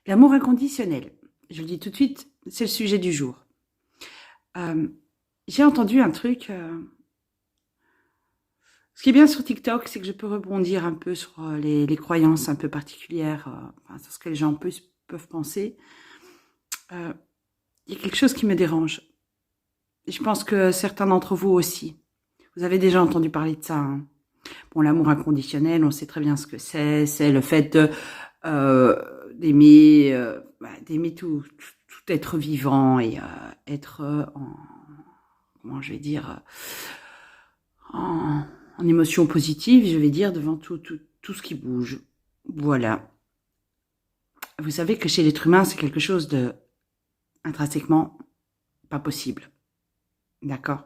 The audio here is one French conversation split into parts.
L'amour inconditionnel. Je le dis tout de suite, c'est le sujet du jour. J'ai entendu un truc. Ce qui est bien sur TikTok, c'est que je peux rebondir un peu sur les croyances un peu particulières, sur ce que les gens peuvent penser. Il y a quelque chose qui me dérange. Et je pense que certains d'entre vous aussi. Vous avez déjà entendu parler de ça. Hein. Bon, l'amour inconditionnel, on sait très bien ce que c'est. C'est le fait d'aimer tout être vivant et être comment je vais dire, en émotion positive, je vais dire, devant tout ce qui bouge. Voilà. Vous savez que chez l'être humain, c'est quelque chose de intrinsèquement pas possible. D'accord?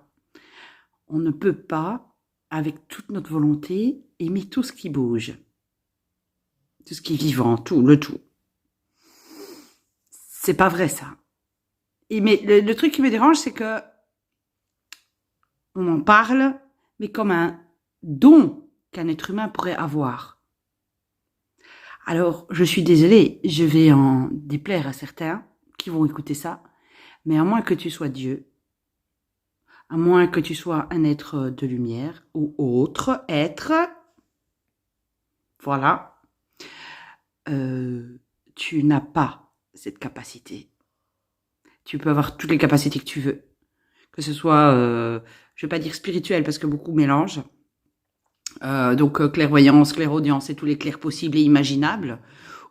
On ne peut pas, avec toute notre volonté, aimer tout ce qui bouge. Tout ce qui est vivant, le tout. C'est pas vrai, ça. Mais le truc qui me dérange, c'est que on en parle, mais comme un don qu'un être humain pourrait avoir. Alors, je suis désolée, je vais en déplaire à certains qui vont écouter ça, mais à moins que tu sois Dieu, à moins que tu sois un être de lumière ou autre être, voilà, tu n'as pas cette capacité. Tu peux avoir toutes les capacités que tu veux, que ce soit, je vais pas dire spirituel parce que beaucoup mélangent, donc clairvoyance, clairaudience et tous les clairs possibles et imaginables,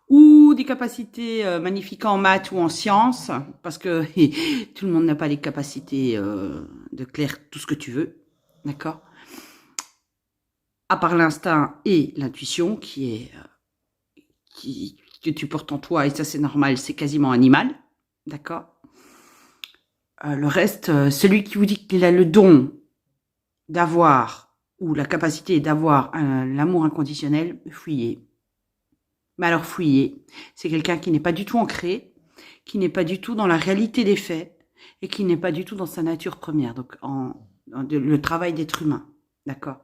ou des capacités magnifiques en maths ou en sciences, parce que tout le monde n'a pas les capacités de clair tout ce que tu veux, d'accord? À part l'instinct et l'intuition que tu portes en toi, et ça c'est normal, c'est quasiment animal, d'accord? Le reste, celui qui vous dit qu'il a le don d'avoir ou la capacité d'avoir l'amour inconditionnel, fuyez. Mais alors fuyez. C'est quelqu'un qui n'est pas du tout ancré, qui n'est pas du tout dans la réalité des faits et qui n'est pas du tout dans sa nature première, donc le travail d'être humain, d'accord?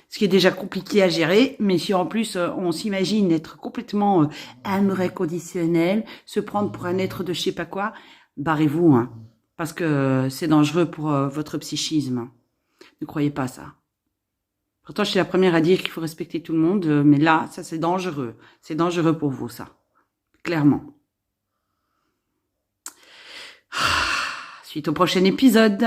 Ce qui est déjà compliqué à gérer, mais si en plus on s'imagine être complètement amour inconditionnel, se prendre pour un être de je sais pas quoi, barrez-vous, hein, parce que c'est dangereux pour votre psychisme. Ne croyez pas ça. Pourtant, je suis la première à dire qu'il faut respecter tout le monde, mais là, ça c'est dangereux. C'est dangereux pour vous, ça. Clairement. Suite au prochain épisode.